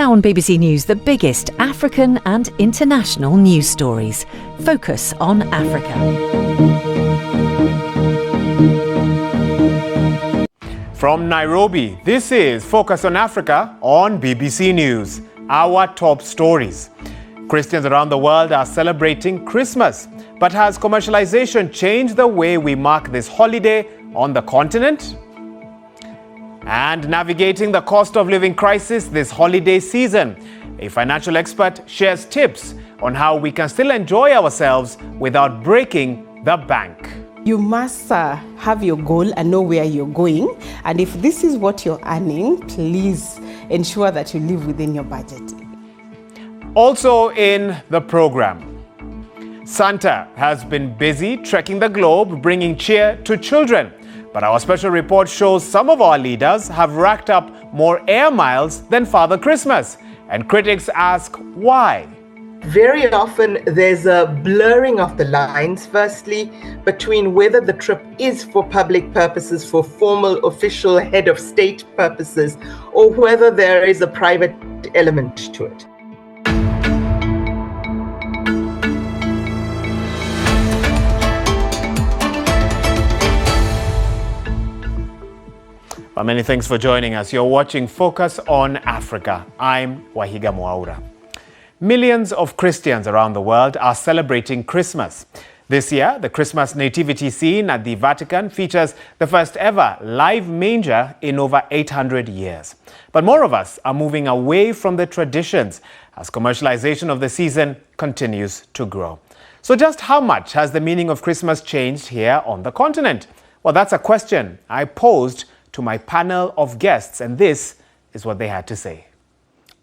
Now on BBC News, the biggest African and international news stories. Focus on Africa. From Nairobi, this is Focus on Africa on BBC News. Our top stories. Christians around the world are celebrating Christmas. But has commercialization changed the way we mark this holiday on the continent? And navigating the cost of living crisis this holiday season. A financial expert shares tips on how we can still enjoy ourselves without breaking the bank. You must have your goal and know where you're going. And if this is what you're earning, please ensure that you live within your budget. Also in the program, Santa has been busy trekking the globe, bringing cheer to children. But our special report shows some of our leaders have racked up more air miles than Father Christmas. And critics ask why. Very often there's a blurring of the lines, firstly, between whether the trip is for public purposes, for formal official head of state purposes, or whether there is a private element to it. Well, many thanks for joining us. You're watching Focus on Africa. I'm Waihiga Mwaura. Millions of Christians around the world are celebrating Christmas. This year, the Christmas nativity scene at the Vatican features the first ever live manger in over 800 years. But more of us are moving away from the traditions as commercialization of the season continues to grow. So just how much has the meaning of Christmas changed here on the continent? Well, that's a question I posed to my panel of guests, and this is what they had to say.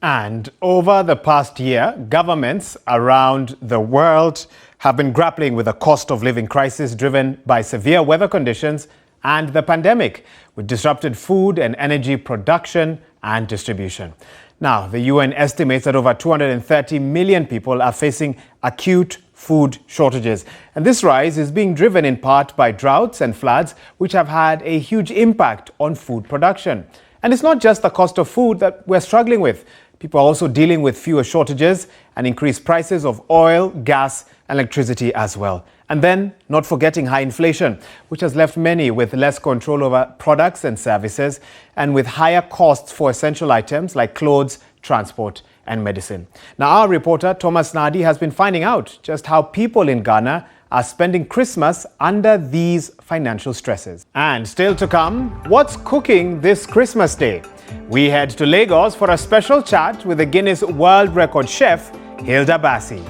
And over the past year, governments around the world have been grappling with a cost of living crisis driven by severe weather conditions and the pandemic, with disrupted food and energy production and distribution. Now, the UN estimates that over 230 million people are facing acute food shortages. And this rise is being driven in part by droughts and floods, which have had a huge impact on food production. And it's not just the cost of food that we're struggling with. People are also dealing with fewer shortages and increased prices of oil, gas, and electricity as well. And then, not forgetting high inflation, which has left many with less control over products and services, and with higher costs for essential items like clothes, transport, and medicine. Now, our reporter Thomas Nadi has been finding out just how people in Ghana are spending Christmas under these financial stresses. And still to come, what's cooking this Christmas day? We head to Lagos for a special chat with the Guinness World Record chef, Hilda Bassi.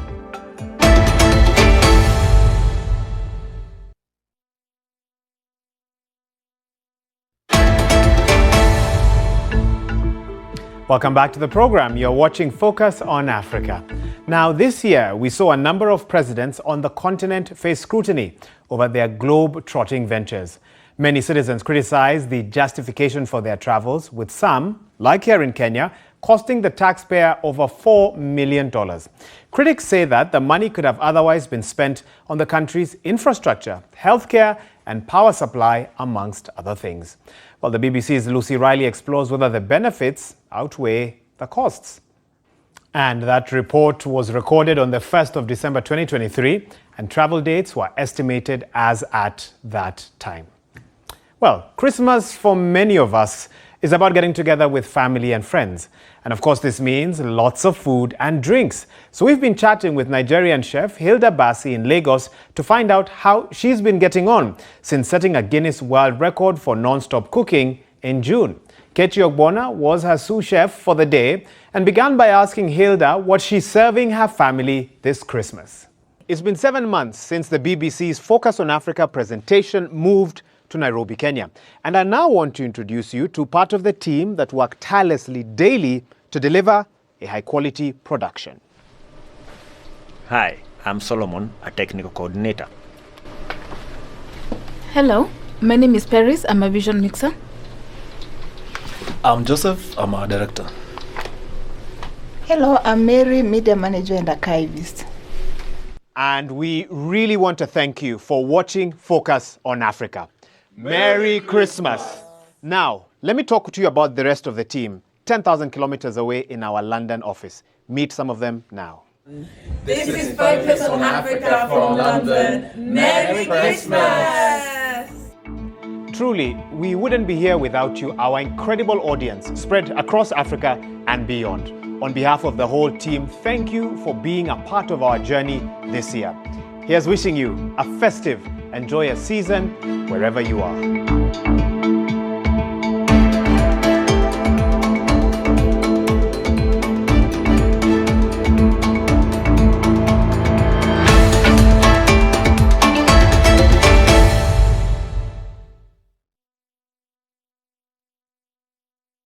Welcome back to the program. You're watching Focus on Africa. Now, this year, we saw a number of presidents on the continent face scrutiny over their globe-trotting ventures. Many citizens criticized the justification for their travels, with some, like here in Kenya, costing the taxpayer over $4 million. Critics say that the money could have otherwise been spent on the country's infrastructure, healthcare, and power supply, amongst other things. Well, the BBC's Lucy Riley explores whether the benefits outweigh the costs. And that report was recorded on the 1st of December 2023, and travel dates were estimated as at that time. Well, Christmas for many of us is about getting together with family and friends. And of course, this means lots of food and drinks. So we've been chatting with Nigerian chef Hilda Bassi in Lagos to find out how she's been getting on since setting a Guinness World Record for non-stop cooking in June. Kechi Ogbonna was her sous chef for the day and began by asking Hilda what she's serving her family this Christmas. It's been 7 months since the BBC's Focus on Africa presentation moved to Nairobi, Kenya. And I now want to introduce you to part of the team that work tirelessly daily to deliver a high-quality production. Hi, I'm Solomon, a technical coordinator. Hello, my name is Paris. I'm a vision mixer. I'm Joseph. I'm our director. Hello, I'm Mary, media manager and archivist. And we really want to thank you for watching Focus on Africa. Merry Christmas. Now, let me talk to you about the rest of the team. 10,000 kilometers away in our London office. Meet some of them now. This is Focus on Africa from London. Merry Christmas! Truly, we wouldn't be here without you, our incredible audience spread across Africa and beyond. On behalf of the whole team, thank you for being a part of our journey this year. Here's wishing you a festive and joyous season wherever you are.